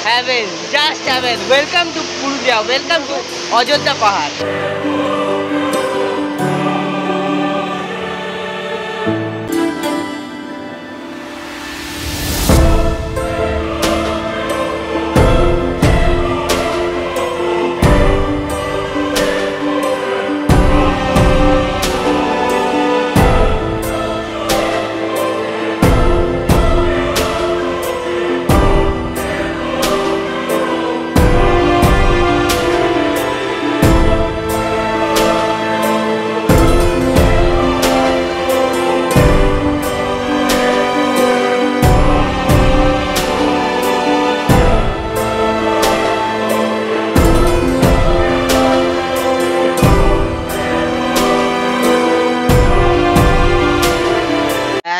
heaven, just heaven. Welcome to Purulia, welcome to Ajodhya Pahad.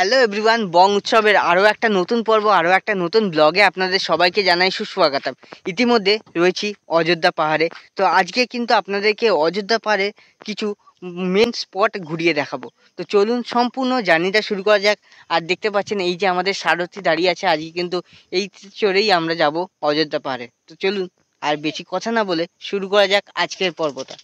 Hello everyone, Bong উৎসবের আরও একটা নতুন পর্ব, আরও একটা নতুন ব্লগে আপনাদের সবাইকে জানাই সুস্বাগতম। ইতিমধ্যে রয়েছি অযোধ্যা পাহাড়ে। তো আজকে কিন্তু আপনাদেরকে অযোধ্যা পাহাড়ে কিছু মেন স্পট ঘুরিয়ে দেখাবো। তো চলুন সম্পূর্ণ জার্নিটা শুরু করা যাক। আর দেখতে পাচ্ছেন এই যে আমাদের সারথি দাঁড়িয়ে আছে, আজকে কিন্তু এই চড়েই আমরা যাব অযোধ্যা পাহাড়ে। তো চলুন আর বেশি কথা না বলে শুরু করা যাক আজকের পর্বটা।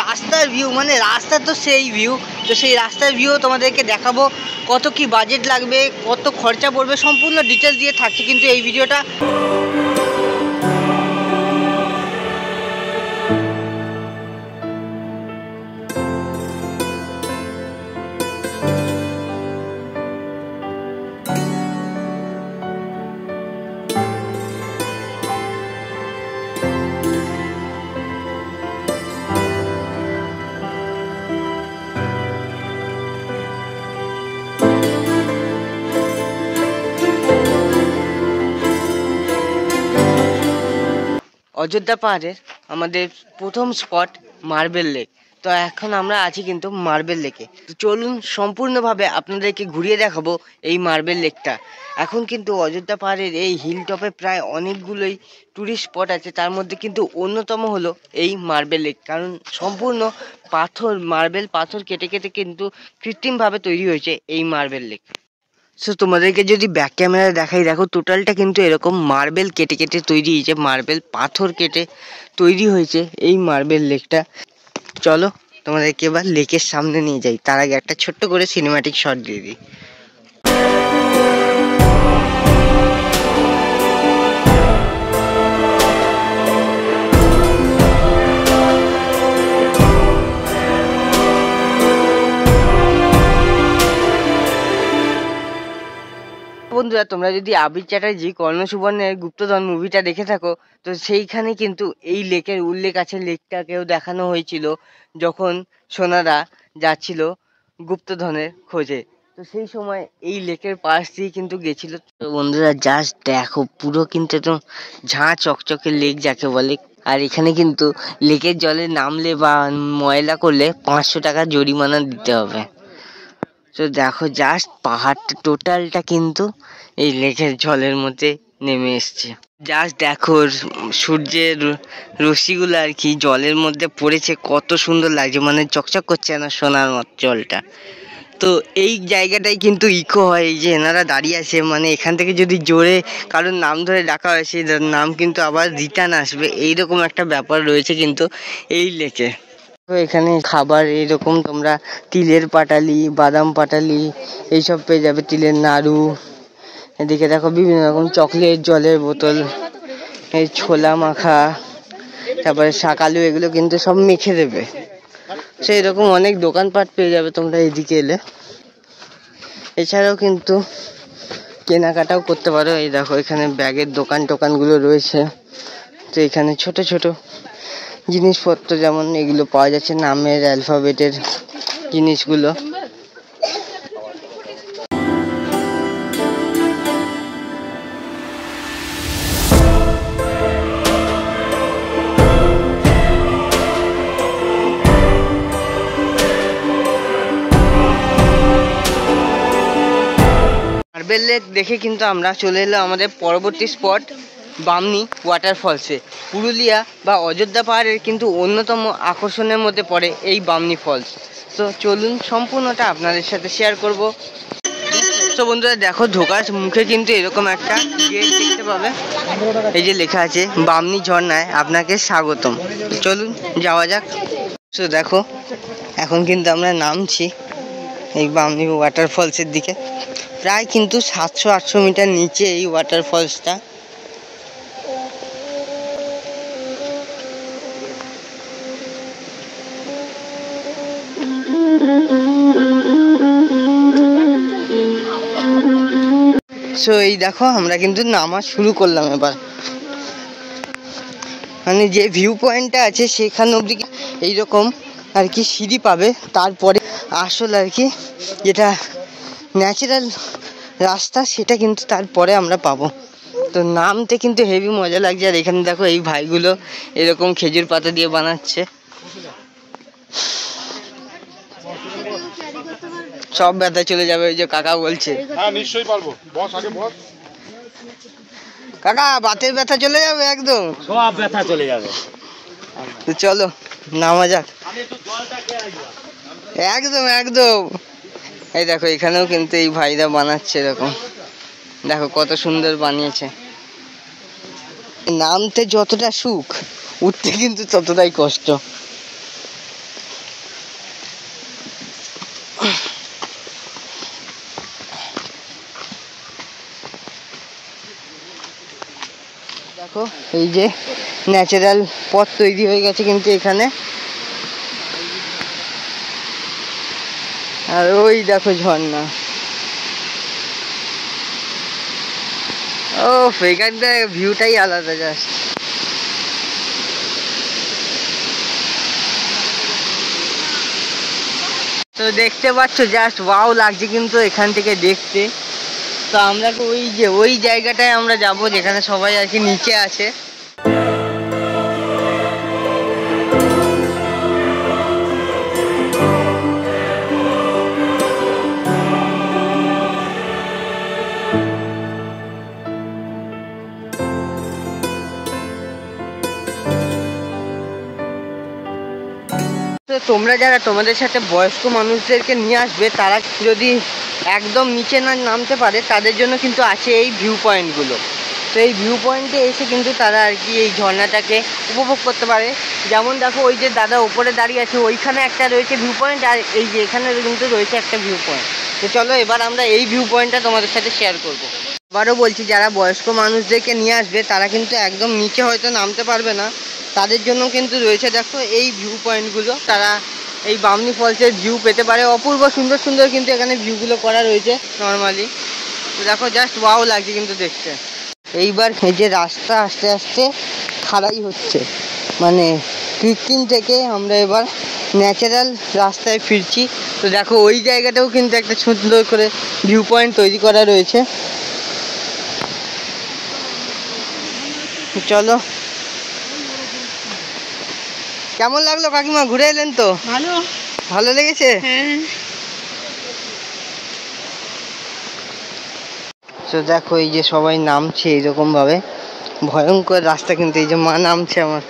রাস্তার ভিউ, মানে রাস্তা তো সেই ভিউ, তো সেই রাস্তার ভিউ তোমাদেরকে দেখাবো। কত কি বাজেট লাগবে, কত খরচা পড়বে, সম্পূর্ণ ডিটেলস দিয়ে থাকছে কিন্তু এই ভিডিওটা। অযোধ্যা পাহাড়ের আমাদের প্রথম স্পট মার্বেল লেক। তো এখন আমরা আছি কিন্তু মার্বেল লেকে। তো চলুন সম্পূর্ণভাবে আপনাদেরকে ঘুরিয়ে দেখাবো এই মার্বেল লেকটা। এখন কিন্তু অযোধ্যা পাহাড়ের এই হিল টপে প্রায় অনেকগুলোই টুরিস্ট স্পট আছে, তার মধ্যে কিন্তু অন্যতম হলো এই মার্বেল লেক। কারণ সম্পূর্ণ পাথর, মার্বেল পাথর কেটে কেটে কিন্তু কৃত্রিমভাবে তৈরি হয়েছে এই মার্বেল লেক। সো তোমাদেরকে যদি ব্যাক ক্যামেরা দেখাই, দেখো টোটালটা কিন্তু এরকম মার্বেল কেটে কেটে তৈরি হয়েছে, মার্বেল পাথর কেটে তৈরি হয়েছে এই মার্বেল লেকটা। চলো তোমাদেরকে এবার লেকের সামনে নিয়ে যাই, তার আগে একটা ছোট্ট করে সিনেম্যাটিক শট দিয়ে দিই। বন্ধুরা, তোমরা যদি আবির চ্যাটার্জি কর্ণ সুবর্ণের গুপ্তধন মুভিটা দেখে থাকো, তো সেইখানে কিন্তু এই লেকের উল্লেখ আছে। লেকটাকেও দেখানো হয়েছিল যখন সোনারা যাচ্ছিল গুপ্তধনের খোঁজে, তো সেই সময় এই লেকের পাশ দিয়ে কিন্তু গেছিল। তো বন্ধুরা জাস্ট দেখো, পুরো কিন্তু একদম ঝাঁ চকচকে লেক যাকে বলে। আর এখানে কিন্তু লেকের জলে নামলে বা ময়লা করলে 500 টাকা জরিমানা দিতে হবে। তো দেখো জাস্ট পাহাড়টা টোটালটা কিন্তু এই লেকের জলের মধ্যে নেমে এসছে। জাস্ট দেখো সূর্যের রশ্মিগুলো আর কি জলের মধ্যে পড়েছে, কত সুন্দর লাগছে, মানে চকচক করছে না সোনার মতো জলটা। তো এই জায়গাটাই কিন্তু ইকো হয়, এই যে এনারা দাঁড়িয়ে আছে, মানে এখান থেকে যদি জোরে কারোর নাম ধরে ডাকা হয় সেই নাম কিন্তু আবার রিটার্ন আসবে, এইরকম একটা ব্যাপার রয়েছে কিন্তু এই লেকে। তো এখানে খাবার এইরকম তোমরা তিলের পাটালি, বাদাম পাটালি এইসব পেয়ে যাবে, তিলের নাড়ু। এদিকে দেখো বিভিন্ন রকম চকলেট, জলের বোতল, এই ছোলা মাখা, তারপরে শাকালু, এগুলো কিন্তু সব মেখে দেবে। সেই রকম অনেক দোকানপাট পেয়ে যাবে তোমরা এদিকে এলে। এছাড়াও কিন্তু কেনাকাটাও করতে পারো। এই দেখো এখানে ব্যাগের দোকানগুলো রয়েছে। তো এখানে ছোট ছোট জিনিসপত্র যেমন এগুলো পাওয়া যাচ্ছে, নামের অ্যালফাবেটের জিনিসগুলো। মার্বেল লেক দেখে কিন্তু আমরা চলে এলাম আমাদের পরবর্তী স্পট বামনি ওয়াটারফলসে। পুরুলিয়া বা অযোধ্যা পাহাড়ের কিন্তু অন্যতম আকর্ষণের মধ্যে পড়ে এই বামনি ফলস। তো চলুন সম্পূর্ণটা আপনাদের সাথে শেয়ার করব। তো বন্ধুরা দেখো, ঢোকার মুখে কিন্তু এরকম একটা গেট দেখতে পাবে, এই যে লেখা আছে বামনি ঝর্ণায় আপনাকে স্বাগতম। চলুন যাওয়া যাক। তো দেখো এখন কিন্তু আমরা নামছি এই বামনি ওয়াটারফলসের দিকে। প্রায় কিন্তু 700-800 মিটার নিচে এই ওয়াটারফলসটা। সো এই দেখো আমরা কিন্তু নামা শুরু করলাম এবার। মানে যে ভিউ পয়েন্টটা আছে সেখানে অবধি এইরকম আর কি সিঁড়ি পাবে, তারপরে আসল আর কি যেটা ন্যাচারাল রাস্তা সেটা কিন্তু তারপরে আমরা পাবো। তো নামতে কিন্তু হেভি মজা লাগছে। আর এখানে দেখো এই ভাইগুলো এরকম খেজুর পাতা দিয়ে বানাচ্ছে। সব ব্যথা চলে যাবে, ওই যে কাকা বলছে। হ্যাঁ নিশ্চয়ই পারবো, বস আগে বস। কাকা বাতের ব্যথা চলে যাবে একদম, সব ব্যথা চলে যাবে। তো চলো নামা যাক। একদম একদম। এই দেখো এখানেও কিন্তু এই ভাইরা বানাচ্ছে এরকম, দেখো কত সুন্দর বানিয়েছে। নামতে যতটা সুখ, উঠতে কিন্তু ততটাই কষ্ট। দেখো এই যে ন্যাচারাল পথ তৈরি হয়ে গেছে কিন্তু এখানে। আর ওই দেখো ঝর্ণা। ও এখানটা ভিউটাই আলাদা জাস্ট। তো দেখতে পাচ্ছ জাস্ট ওয়াও লাগছে কিন্তু এখান থেকে দেখতে। তো আমরা ওই জায়গাটায় আমরা যাব যেখানে সবাই আর কি নিচে আছে। তোমরা যারা তোমাদের সাথে বয়স্ক মানুষদেরকে নিয়ে আসবে, তারা যদি একদম নিচে না নামতে পারে তাদের জন্য কিন্তু আছে এই ভিউ পয়েন্টগুলো। তো এই ভিউ পয়েন্টে এসে কিন্তু তারা আর কি এই ঝর্ণাটাকে উপভোগ করতে পারে। যেমন দেখো ওই যে দাদা উপরে দাঁড়িয়ে আছে, ওইখানে একটা রয়েছে ভিউ পয়েন্ট, আর এই যে এখানে কিন্তু রয়েছে একটা ভিউ পয়েন্ট। তো চলো এবার আমরা এই ভিউ পয়েন্টটা তোমাদের সাথে শেয়ার করব। আবারও বলছি, যারা বয়স্ক মানুষদেরকে নিয়ে আসবে তারা কিন্তু একদম নিচে হয়তো নামতে পারবে না, তাদের জন্য কিন্তু রয়েছে দেখো এই ভিউ পয়েন্টগুলো। তারা এই বামনি ফলসের ভিউ পেতে পারে। অপূর্ব সুন্দর সুন্দর কিন্তু এখানে ভিউগুলো করা রয়েছে নর্মালি। তো দেখো জাস্ট ওয়াও লাগছে কিন্তু দেখতে। এইবার এই যে রাস্তা আস্তে আস্তে খাড়াই হচ্ছে, মানে কৃত্রিম থেকে আমরা এবার ন্যাচারাল রাস্তায় ফিরছি। তো দেখো ওই জায়গাটাও কিন্তু একটা সুন্দর করে ভিউ পয়েন্ট তৈরি করা রয়েছে। চলো, কেমন লাগলো কাকিমা? ঘুরে এলেন তো? ভালো লেগেছে? তো দেখো এই যে সবাই নামছে এইরকম ভাবে, ভয়ঙ্কর রাস্তা কিন্তু। এই যে মা নামছে আমার,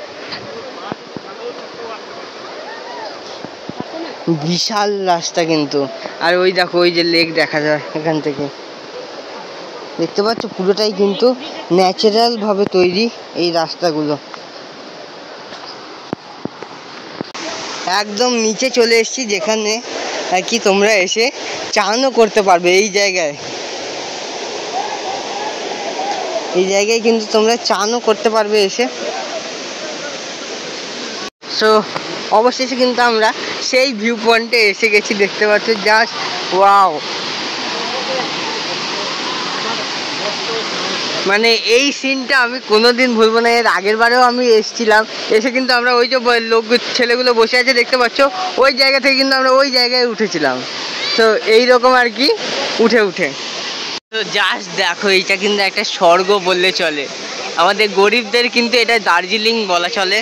বিশাল রাস্তা কিন্তু। আর ওই দেখো ওই যে লেক দেখা যায় এখান থেকে, দেখতে পাচ্ছ পুরোটাই কিন্তু ন্যাচারাল ভাবে তৈরি এই রাস্তাগুলো। একদম নিচে চলে এসেছি, যেখানে আর কি তোমরা এসে চানও করতে পারবে। এই জায়গায় কিন্তু তোমরা চানও করতে পারবে এসে। সো অবশেষে কিন্তু আমরা সেই ভিউ পয়েন্টে এসে গেছি, দেখতে পাচ্ছ জাস্ট ওয়াও। মানে এই সিনটা আমি কোনোদিন ভুলবো না। এর আগের বারেও আমি এসেছিলাম, এসে কিন্তু আমরা ওই যে ছেলেগুলো বসে আছে দেখতে পাচ্ছ, ওই জায়গা থেকে কিন্তু আমরা ওই জায়গায় উঠেছিলাম। তো এইরকম আর কি উঠে। তো জাস্ট দেখো, এইটা কিন্তু একটা স্বর্গ বললে চলে। আমাদের গরিবদের কিন্তু এটা দার্জিলিং বলা চলে।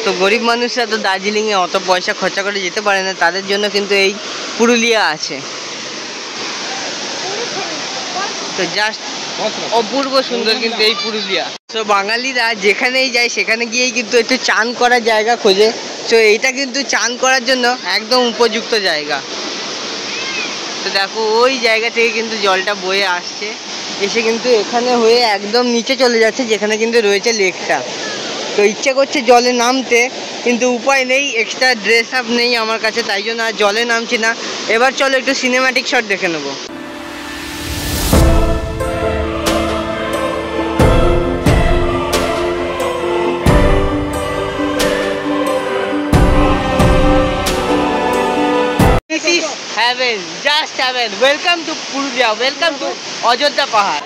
তো গরিব মানুষরা তো দার্জিলিংয়ে অত পয়সা খরচা করে যেতে পারে না, তাদের জন্য কিন্তু এই পুরুলিয়া আছে। তো জাস্ট অপূর্ব সুন্দর কিন্তু এই পুরুলিয়া। তো বাঙালিরা যেখানেই যায় সেখানে গিয়েই কিন্তু একটু চান করার জায়গা খোঁজে। তো এইটা কিন্তু চান করার জন্য একদম উপযুক্ত জায়গা। তো দেখো ওই জায়গা থেকে কিন্তু জলটা বয়ে আসছে, এসে কিন্তু এখানে হয়ে একদম নিচে চলে যাচ্ছে যেখানে কিন্তু রয়েছে লেকটা। তো ইচ্ছে করছে জলে নামতে, কিন্তু উপায় নেই, এক্সট্রা ড্রেস আপ নেই আমার কাছে, তাই জন্য আর জলে নামছি না। এবার চলো একটু সিনেম্যাটিক শট দেখে নেবো। This is heaven, just heaven. Welcome to Purulia, welcome to Ajodhya Pahad.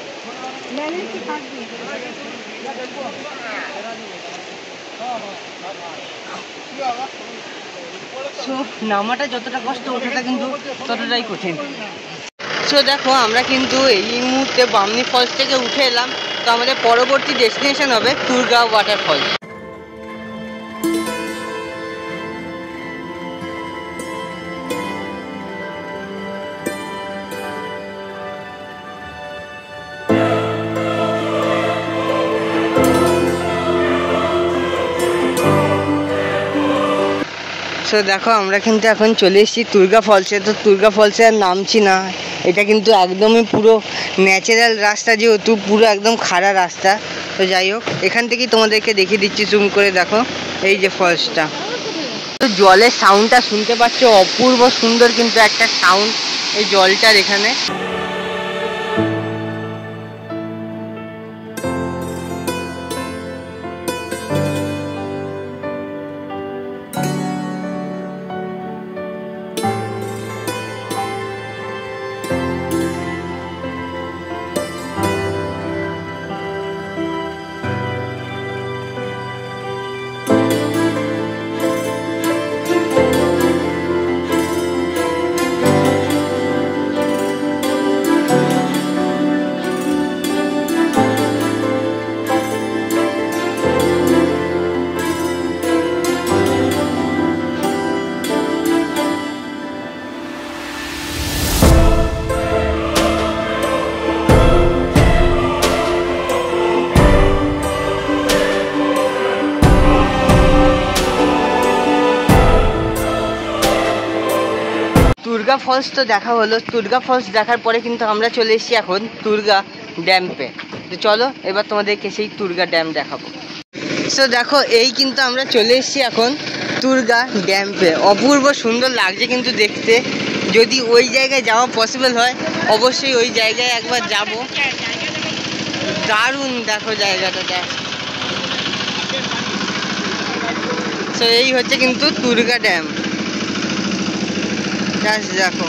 So নামাটা যতটা কষ্ট, ওঠাটা কিন্তু ততটাই কঠিন। সো দেখো আমরা কিন্তু এই মুহূর্তে বামনি ফলস থেকে উঠে এলাম। তো আমাদের পরবর্তী ডেস্টিনেশন হবে তুরগা ওয়াটারফল। তো দেখো আমরা কিন্তু এখন চলে এসেছি তুরগা ফলসে। তো তুরগা ফলসে আর নামছি না, এটা কিন্তু একদমই পুরো ন্যাচারাল রাস্তা, যেহেতু পুরো একদম খাড়া রাস্তা। তো যাই হোক, এখান থেকেই তোমাদেরকে দেখিয়ে দিচ্ছি জুম করে। দেখো এই যে ফলসটা, তো জলের সাউন্ডটা শুনতে পাচ্ছ, অপূর্ব সুন্দর কিন্তু একটা সাউন্ড এই জলটার এখানে। তুরগা ফলস তো দেখা হলো। তুরগা ফলস দেখার পরে কিন্তু আমরা চলে এসেছি এখন তুরগা ড্যামে। তো চলো এবার তোমাদেরকে সেই তুরগা ড্যাম দেখাবো। সো দেখো এই কিন্তু আমরা চলে এসেছি এখন তুরগা ড্যামে। অপূর্ব সুন্দর লাগছে কিন্তু দেখতে। যদি ওই জায়গায় যাওয়া পসিবল হয় অবশ্যই ওই জায়গায় একবার যাব। দারুণ দেখো জায়গাটা, দেখ। সো এই হচ্ছে কিন্তু তুরগা ড্যাম, দেখো।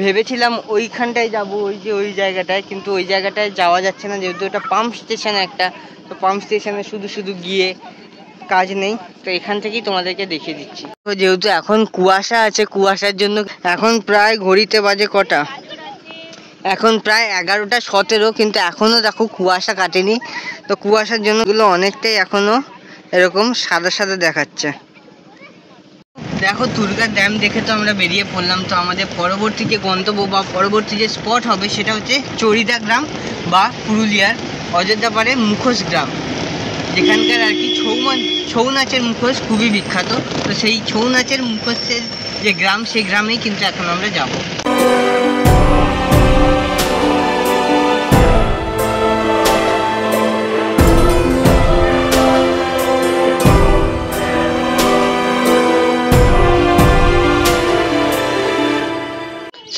ভেবেছিলাম ওইখানটায় যাব, ওই যে ওই জায়গাটায়, কিন্তু ওই জায়গাটায় যাওয়া যাচ্ছে না, যেহেতু ওটা পাম্প স্টেশন একটা। তো পাম্প স্টেশনে শুধু গিয়ে কাজ নেই। তো এখান থেকেই তোমাদেরকে দেখিয়ে দিচ্ছি। তো যেহেতু এখন কুয়াশা আছে, কুয়াশার জন্য এখন প্রায় ঘড়িতে বাজে কটা, এখন প্রায় 11:17, কিন্তু এখনো দেখো কুয়াশা কাটেনি। তো কুয়াশার জন্য এগুলো অনেকটাই এখনো এরকম সাদা সাদা দেখাচ্ছে। দেখো তুরগা ড্যাম দেখে তো আমরা বেরিয়ে পড়লাম। তো আমাদের পরবর্তী যে গন্তব্য বা পরবর্তী যে স্পট হবে সেটা হচ্ছে চড়িদা গ্রাম বা পুরুলিয়ার অযোধ্যা পাড়ে মুখোশ গ্রাম, যেখানকার আর কি ছৌ নাচের মুখোশ খুবই বিখ্যাত। তো সেই ছৌ নাচের মুখোশের যে গ্রাম, সেই গ্রামেই কিন্তু এখন আমরা যাব।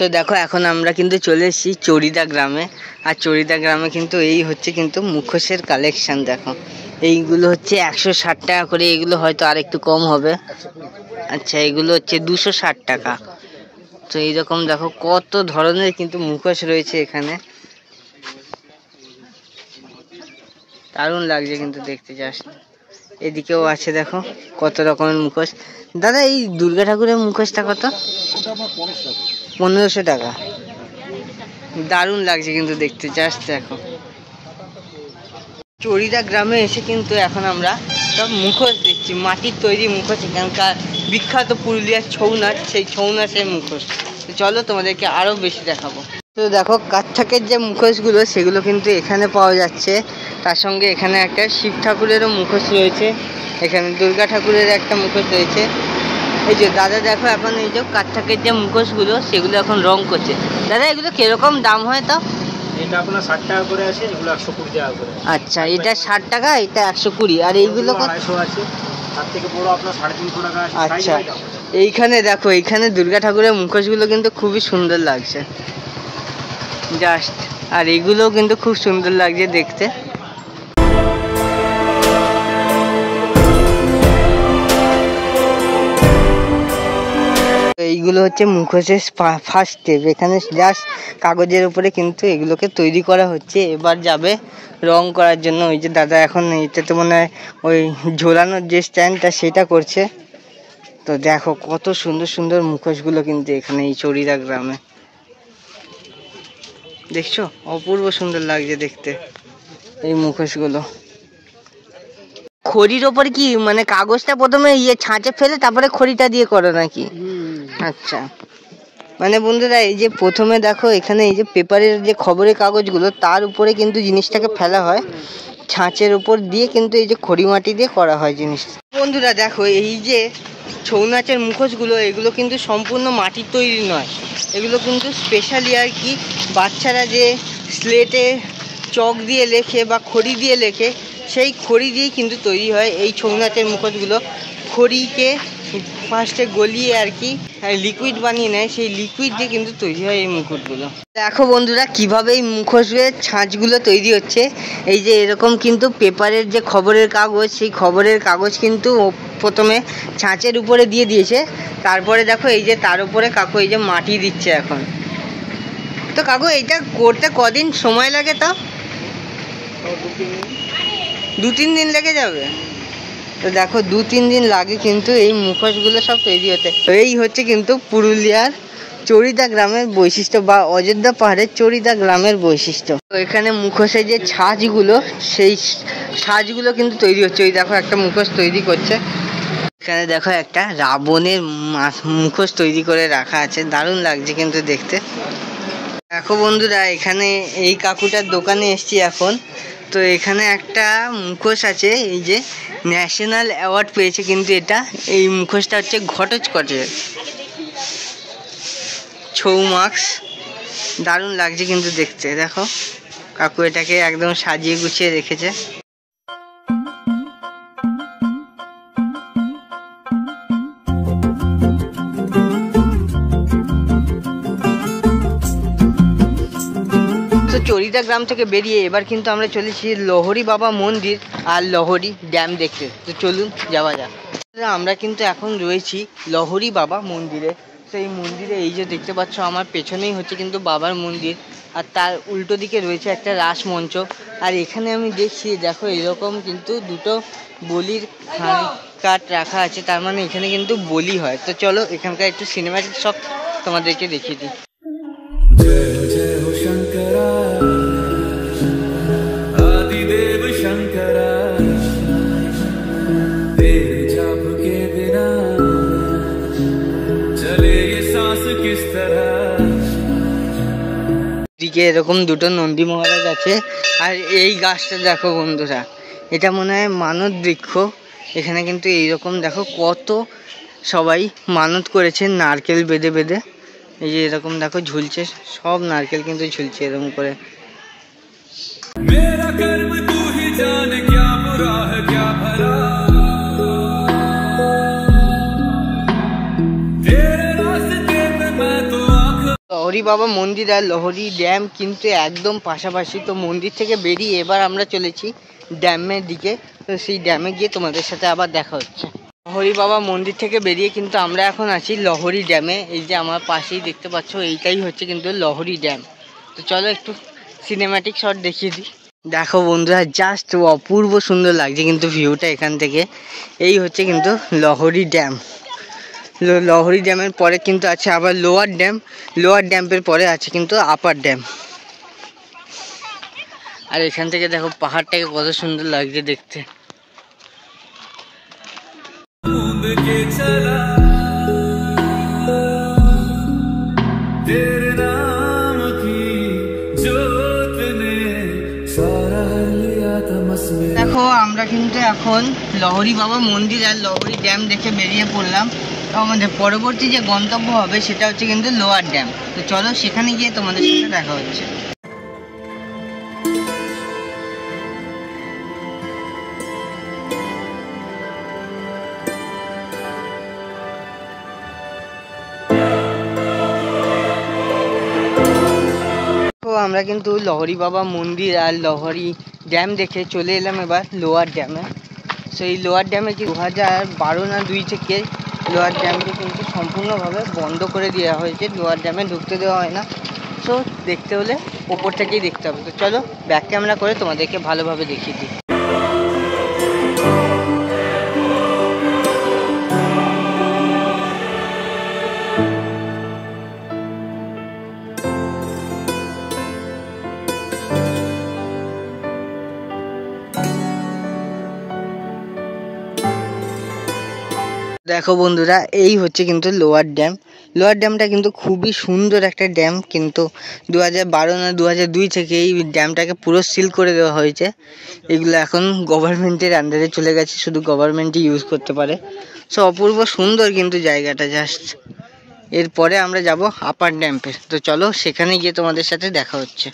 তো দেখো এখন আমরা কিন্তু চলে এসেছি চড়িদা গ্রামে। আর চড়িদা গ্রামে কিন্তু এই হচ্ছে কিন্তু মুখোশের কালেকশন। দেখো এইগুলো হচ্ছে 160 টাকা করে, এগুলো হয়তো আর একটু কম হবে। আচ্ছা এগুলো হচ্ছে 260 টাকা। তো এইরকম দেখো কত ধরনের কিন্তু মুখোশ রয়েছে এখানে, দারুণ লাগছে কিন্তু দেখতে। জাস্ট এদিকেও আছে দেখো কত রকমের মুখোশ। দাদা এই দুর্গা ঠাকুরের মুখোশটা কত? 1500 টাকা। দারুণ লাগছে কিন্তু দেখতে, জাস্ট দেখো। চড়িদা গ্রামে এসে কিন্তু এখন আমরা সব মুখোশ দেখছি, মাটির তৈরি মুখোশ, এখানকার বিখ্যাত পুরুলিয়ার ছৌ নাচ, সেই ছৌ নাচের মুখোশ। তো চলো তোমাদেরকে আরো বেশি দেখাবো। তো দেখো কাঠের যে মুখোশগুলো সেগুলো কিন্তু এখানে পাওয়া যাচ্ছে। তার সঙ্গে এখানে একটা শিব ঠাকুরেরও মুখোশ রয়েছে, এখানে দুর্গা ঠাকুরের একটা মুখোশ রয়েছে। এই যে দাদা দেখো এখন এই যে কাঠের যে মুখোশগুলো সেগুলো এখন রং করছে। দাদা এগুলো কিরকম দাম হয় তো? এটা আপনার 60 টাকা করে আছে, এগুলো 120 টাকা করে। আচ্ছা, এটা 60 টাকা, এটা 120। আর এইগুলো 250 আছে, তার থেকে বড় আপনার 350 টাকা আছে। আচ্ছা, এইখানে দেখো এইখানে দুর্গা ঠাকুরের মুখোশগুলো কিন্তু খুবই সুন্দর লাগছে জাস্ট। আর এগুলোও কিন্তু খুব সুন্দর লাগছে দেখতে। এইগুলো হচ্ছে মুখোশের ফার্স্ট স্টেপ। এখানে জাস্ট কাগজের উপরে কিন্তু এগুলোকে তৈরি করা হচ্ছে, এবার যাবে রং করার জন্য। ওই যে দাদা এখন এটাতে মনে হয় ওই ঝোলানোর যে স্ট্যান্ডটা সেটা করছে। তো দেখো কত সুন্দর সুন্দর মুখোশগুলো কিন্তু এখানে এই চড়িদা গ্রামে, দেখছো অপূর্ব সুন্দর লাগছে দেখতে এই মুখোশগুলো। খড়ির ওপরে কি মানে কাগজটা প্রথমে ছাঁচে ফেলে তারপরে খড়িটা দিয়ে করো নাকি? আচ্ছা, মানে বন্ধুরা এই যে প্রথমে দেখো এখানে এই যে পেপারের যে খবরের কাগজগুলো তার উপরে কিন্তু জিনিসটাকে ফেলা হয়, ছাঁচের উপর দিয়ে কিন্তু এই যে খড়ি মাটি দিয়ে করা হয় জিনিস। বন্ধুরা দেখো এই যে ছৌ নাচের মুখোশগুলো এগুলো কিন্তু সম্পূর্ণ মাটির তৈরি নয়, এগুলো কিন্তু স্পেশালি আর কি বাচ্চারা যে স্লেটে চক দিয়ে লেখে বা খড়ি দিয়ে লেখে সেই খড়ি দিয়েই কিন্তু তৈরি হয় এই ছৌ নাচের মুখোশগুলো। খড়িকে ফার্স্টে গলিয়ে আর কি লিকুইড বানিয়ে নেয়, সেই লিকুইড দিয়ে কিন্তু তৈরি হয় এই মুকুটগুলো। দেখো বন্ধুরা কিভাবে এই মুখোশের ছাঁচগুলো তৈরি হচ্ছে। এই যে এরকম কিন্তু পেপারের যে খবরের কাগজ, সেই খবরের কাগজ কিন্তু প্রথমে ছাঁচের উপরে দিয়ে দিয়েছে, তারপরে দেখো এই যে তার উপরে কাকু এই যে মাটি দিচ্ছে এখন। তো কাকু এইটা করতে কদিন সময় লাগে? তা 2-3 দিন লেগে যাবে। তো দেখো 2-3 দিন লাগে কিন্তু এই মুখোশগুলো সব তৈরি হতে। এই হচ্ছে কিন্তু পুরুলিয়ার চড়িদা গ্রামের বৈশিষ্ট্য বা অযোধ্যা পাহাড়ের চড়িদা গ্রামের বৈশিষ্ট্য। তো এখানে মুখোশের যে ছাঁচগুলো সেই ছাঁচগুলো কিন্তু তৈরি হচ্ছে। ওই দেখো একটা মুখোশ তৈরি করছে, এখানে দেখো একটা রাবণের মুখোশ তৈরি করে রাখা আছে, দারুণ লাগছে কিন্তু দেখতে। দেখো বন্ধুরা এখানে এই কাকুটার দোকানে এসছি এখন। তো এখানে একটা মুখোশ আছে, এই যে ন্যাশনাল অ্যাওয়ার্ড পেয়েছে কিন্তু এটা, এই মুখোশটা হচ্ছে ঘটোৎকচের ছৌ মাস্ক, দারুণ লাগছে কিন্তু দেখতে। দেখো কাকু এটাকে একদম সাজিয়ে গুছিয়ে রেখেছে। তো চড়িদা গ্রাম থেকে বেরিয়ে এবার কিন্তু আমরা চলেছি লহরি বাবা মন্দির আর লহরি ড্যাম দেখতে। তো চলুন যাওয়া যাক। আমরা কিন্তু এখন রয়েছি লহরি বাবা মন্দিরে। তো এই মন্দিরে এই যে দেখতে পাচ্ছ আমার পেছনেই হচ্ছে কিন্তু বাবার মন্দির, আর তার উল্টো দিকে রয়েছে একটা রাসমঞ্চ। আর এখানে আমি দেখছি দেখো এরকম কিন্তু দুটো বলির কাঠ রাখা আছে, তার মানে এখানে কিন্তু বলি হয়। তো চলো এখানকার একটু সিনেমাটিক সব তোমাদেরকে দেখিয়ে দিই। দিকে এরকম দুটো নন্দী মহারাজ আছে। আর এই গাছটা দেখো বন্ধুরা, এটা মনে হয় মানত বৃক্ষ। এখানে কিন্তু এইরকম দেখো কত সবাই মানত করেছে নারকেল বেঁধে বেঁধে। এই যে এরকম দেখো ঝুলছে, সব নারকেল কিন্তু ঝুলছে এরকম করে। লহরি বাবা মন্দির আর লহরি ড্যাম কিন্তু একদম পাশাপাশি। তো মন্দির থেকে বেরিয়ে এবার আমরা চলেছি ড্যামের দিকে। তো সেই ড্যামে গিয়ে তোমাদের সাথে আবার দেখা হচ্ছে। লহরি বাবা মন্দির থেকে বেরিয়ে কিন্তু আমরা এখন আছি লহরি ড্যামে। এই যে আমার পাশেই দেখতে পাচ্ছ এইটাই হচ্ছে কিন্তু লহরি ড্যাম। তো চলো একটু সিনেম্যাটিক শট দেখিয়ে দিই। দেখো বন্ধুরা, জাস্ট অপূর্ব সুন্দর লাগছে কিন্তু ভিউটা এখান থেকে। এই হচ্ছে কিন্তু লহরী ড্যাম। লহরী ড্যামের পরে কিন্তু আছে আবার লোয়ার ড্যাম। লোয়ার ড্যামের পরে আছে কিন্তু আপার ড্যাম। আর এখান থেকে দেখো পাহাড়টাকে কত সুন্দর লাগছে দেখতে। দেখো আমরা কিন্তু এখন লহরী বাবা মন্দির আর লহরী ড্যাম দেখে বেরিয়ে পড়লাম। তো আমাদের পরবর্তী যে গন্তব্য হবে সেটা হচ্ছে কিন্তু লোয়ার ড্যাম। তো চলো সেখানে গিয়ে তোমাদের সাথে দেখা হচ্ছে। তো আমরা কিন্তু লহরী বাবা মন্দির আর লহরী ড্যাম দেখে চলে এলাম এবার লোয়ার ড্যামে। সো এই লোয়ার ড্যামে কি 2012 না 2 থেকে লোয়ার ড্যামকে কিন্তু সম্পূর্ণভাবে বন্ধ করে দেওয়া হয়েছে। লোয়ার ড্যামে ঢুকতে দেওয়া হয় না। সো দেখতে হলে ওপর থেকেই দেখতে হবে। তো চলো ব্যাক ক্যামেরা করে তোমাদেরকে ভালোভাবে দেখিয়ে দিই। দেখো বন্ধুরা, এই হচ্ছে কিন্তু লোয়ার ড্যাম। লোয়ার ড্যামটা কিন্তু খুবই সুন্দর একটা ড্যাম, কিন্তু 2012 না 2002 থেকে এই ড্যামটাকে পুরো সিল করে দেওয়া হয়েছে। এগুলো এখন গভর্নমেন্টের আন্ডারে চলে গেছে, শুধু গভর্নমেন্টই ইউজ করতে পারে। সো অপূর্ব সুন্দর কিন্তু জায়গাটা জাস্ট। এরপরে আমরা যাব আপার ড্যাম্পে। তো চলো সেখানে গিয়ে তোমাদের সাথে দেখা হচ্ছে।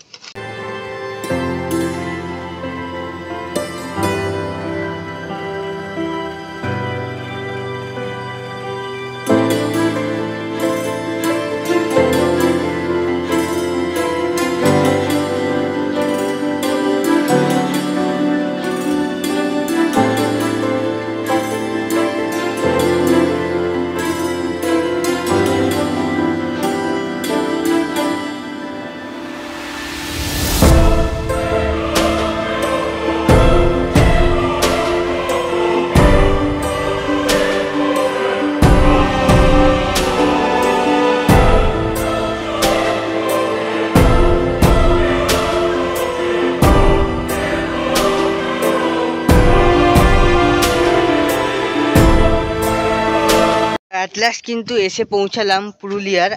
অ্যাট লাস্ট কিন্তু এসে পৌঁছালাম পুরুলিয়ার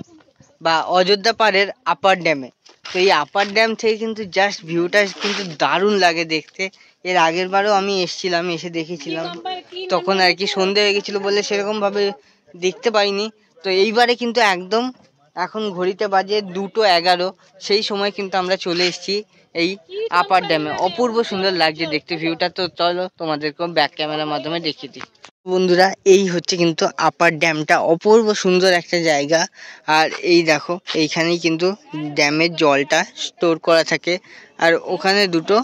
বা অযোধ্যা পাড়ের আপার ড্যামে। তো এই আপার ড্যাম থেকে কিন্তু জাস্ট ভিউটা কিন্তু দারুণ লাগে দেখতে। এর আগের বারও আমি এসেছিলাম, এসে দেখেছিলাম, তখন আর কি সন্ধে হয়ে গেছিলো বলে সেরকমভাবে দেখতে পাইনি। তো এইবারে কিন্তু একদম এখন ঘড়িতে বাজে 2:11, সেই সময় কিন্তু আমরা চলে এসেছি এই আপার ড্যামে। অপূর্ব সুন্দর লাগছে দেখতে ভিউটা। তো চলো তোমাদেরকেও ব্যাক ক্যামেরার মাধ্যমে দেখিয়ে দিই। বন্ধুরা, এই হচ্ছে কিন্তু আপার ড্যামটা, অপূর্ব সুন্দর একটা জায়গা। আর এই দেখো এইখানেই কিন্তু ড্যামের জলটা স্টোর করা থাকে। আর ওখানে দুটো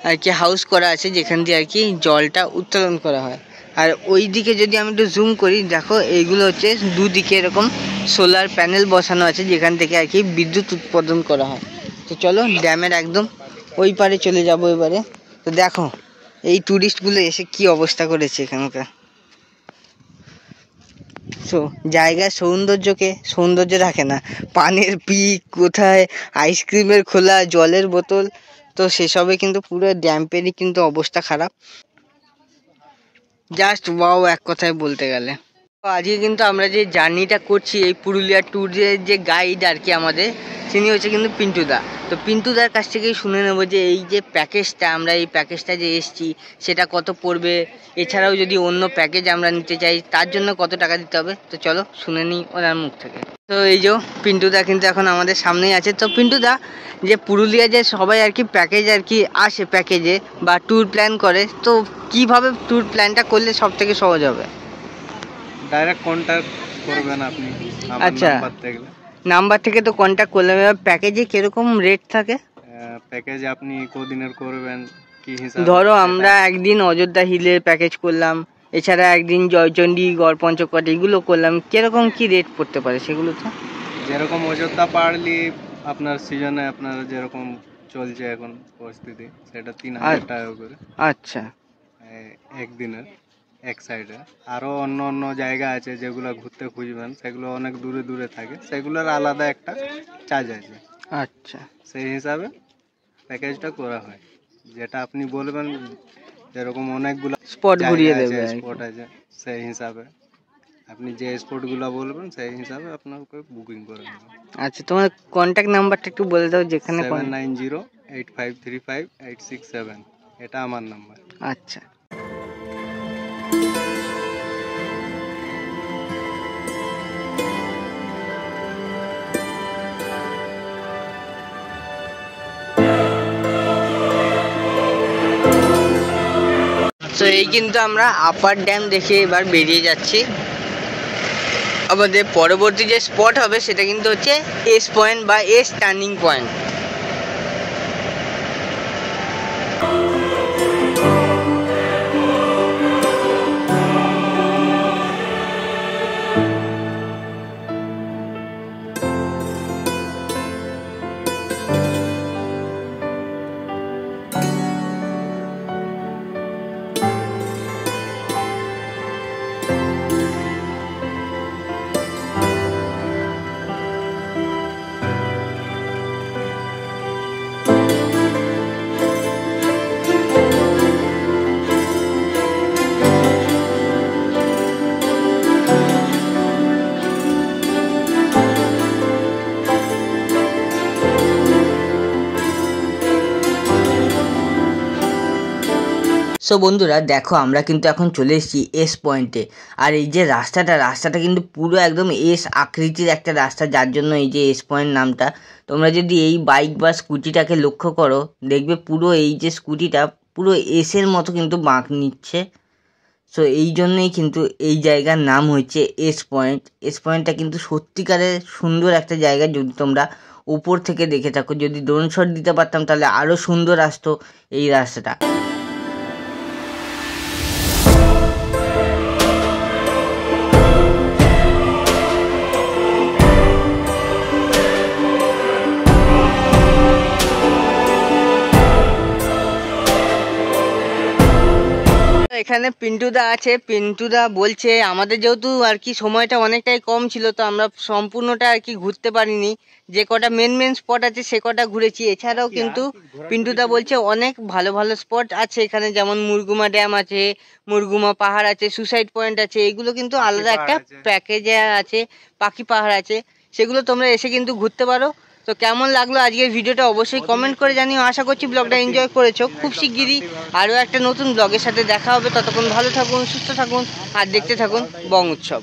আর কি হাউস করা আছে যেখান দিয়ে আর কি জলটা উত্তোলন করা হয়। আর ওই দিকে যদি আমি একটু জুম করি, দেখো এইগুলো হচ্ছে দুদিকে এরকম সোলার প্যানেল বসানো আছে যেখান থেকে আর কি বিদ্যুৎ উৎপাদন করা হয়। তো চলো ড্যামের একদম ওই পারে চলে যাব এবারে। তো দেখো এই টুরিস্টগুলো এসে কি অবস্থা করেছে এখানকার। সো জায়গার সৌন্দর্যকে সৌন্দর্য রাখে না, পানের পিক কোথায়, আইসক্রিমের খোলা, জলের বোতল, তো সেসবে কিন্তু পুরো ড্যাম্পেরই কিন্তু অবস্থা খারাপ। জাস্ট ওয়াও এক কথায় বলতে গেলে। তো আজকে কিন্তু আমরা যে জার্নিটা করছি এই পুরুলিয়া ট্যুরের যে গাইড আর কি আমাদের, তিনি হচ্ছে কিন্তু পিন্টুদা। তো পিন্টুদার কাছ থেকেই শুনে নেবো যে এই যে প্যাকেজটা, আমরা এই প্যাকেজটা যে এসছি সেটা কত পড়বে, এছাড়াও যদি অন্য প্যাকেজ আমরা নিতে চাই তার জন্য কত টাকা দিতে হবে। তো চলো শুনে নিই ওনার মুখ থেকে। তো এই যে পিন্টুদা কিন্তু এখন আমাদের সামনেই আছে। তো পিন্টুদা, যে পুরুলিয়া যে সবাই আর কি প্যাকেজ আর কি আসে প্যাকেজে বা ট্যুর প্ল্যান করে, তো কিভাবে ট্যুর প্ল্যানটা করলে সব থেকে সহজ হবে? ডাইরেক্ট কন্ট্যাক্ট করবেন আপনি আমার আচ্ছা, নাম্বার থেকে। নাম্বার থেকে তো কন্ট্যাক্ট করলাম। এবার প্যাকেজে কিরকম রেট থাকে? প্যাকেজ আপনি কদিনের করবেন কি হিসাবে? ধরো আমরা একদিন অযোধ্যা হিলের প্যাকেজ করলাম, এছাড়া একদিন জয়চণ্ডী, গড় পঞ্চকোট এগুলো করলাম, কিরকম কি রেট পড়তে পারে সেগুলো? তো যেরকম অযোধ্যা পাহাড়লি আপনার সিজনে আপনার যেরকম চলছে এখন পরিস্থিতি, সেটা 3000 টাকা করে আচ্ছা একদিনের এক সাইডে। আরও অন্য অন্য জায়গা আছে যেগুলো ঘুরতে খুঁজবেন, সেগুলো অনেক দূরে দূরে থাকে, সেগুলোর আলাদা একটা চার্জ আছে। আচ্ছা সেই হিসাবে প্যাকেজটা করা হয়। যেটা আপনি বলবেন, যেরকম অনেকগুলো স্পট ঘুরিয়ে দেবে আর কি। স্পট আছে, সেই হিসাবে আপনি যে স্পটগুলো বলবেন সেই হিসাবে আপনাকে বুকিং করে নেবেন। আচ্ছা, তোমার কন্ট্যাক্ট নাম্বারটা একটু বলে দাও যেখানে 7908535867, এটা আমার নাম্বার। আচ্ছা তো এই কিন্তু আমরা আপার ড্যাম দেখে এবার বেরিয়ে যাচ্ছি। আমাদের পরবর্তী যে স্পট হবে সেটা কিন্তু হচ্ছে এস পয়েন্ট বা এস টার্নিং পয়েন্ট। সো বন্ধুরা দেখো, আমরা কিন্তু এখন চলে এসেছি এস পয়েন্টে। আর এই যে রাস্তাটা কিন্তু পুরো একদম এস আকৃতির একটা রাস্তা, যার জন্য এই যে এস পয়েন্ট নামটা। তোমরা যদি এই বাইক বা স্কুটিটাকে লক্ষ্য করো, দেখবে পুরো এই যে স্কুটিটা পুরো এসের মতো কিন্তু বাঁক নিচ্ছে। সো এই জন্যই কিন্তু এই জায়গার নাম হচ্ছে এস পয়েন্ট। এস পয়েন্টটা কিন্তু সত্যিকারের সুন্দর একটা জায়গা। যদি তোমরা উপর থেকে দেখে থাকো, যদি ড্রোন শট দিতে পারতাম তাহলে আরও সুন্দর আসতো এই রাস্তাটা। এখানে পিন্টুদা আছে। পিন্টুদা বলছে আমাদের যেহেতু আর কি সময়টা অনেকটাই কম ছিল, তো আমরা সম্পূর্ণটা আর কি ঘুরতে পারিনি। যে কটা মেন স্পট আছে সে কটা ঘুরেছি। এছাড়াও কিন্তু পিন্টুদা বলছে অনেক ভালো ভালো স্পট আছে এখানে, যেমন মুরগুমা ড্যাম আছে, মুরগুমা পাহাড় আছে, সুসাইড পয়েন্ট আছে। এগুলো কিন্তু আলাদা একটা প্যাকেজে আছে। পাখি পাহাড় আছে, সেগুলো তোমরা এসে কিন্তু ঘুরতে পারো। তো কেমন লাগলো আজকের ভিডিওটা অবশ্যই কমেন্ট করে জানিও। আশা করছি ব্লগটা এনজয় করেছো। খুব শিগগিরই আরও একটা নতুন ব্লগের সাথে দেখা হবে। ততক্ষণ ভালো থাকুন, সুস্থ থাকুন আর দেখতে থাকুন বং উৎসব।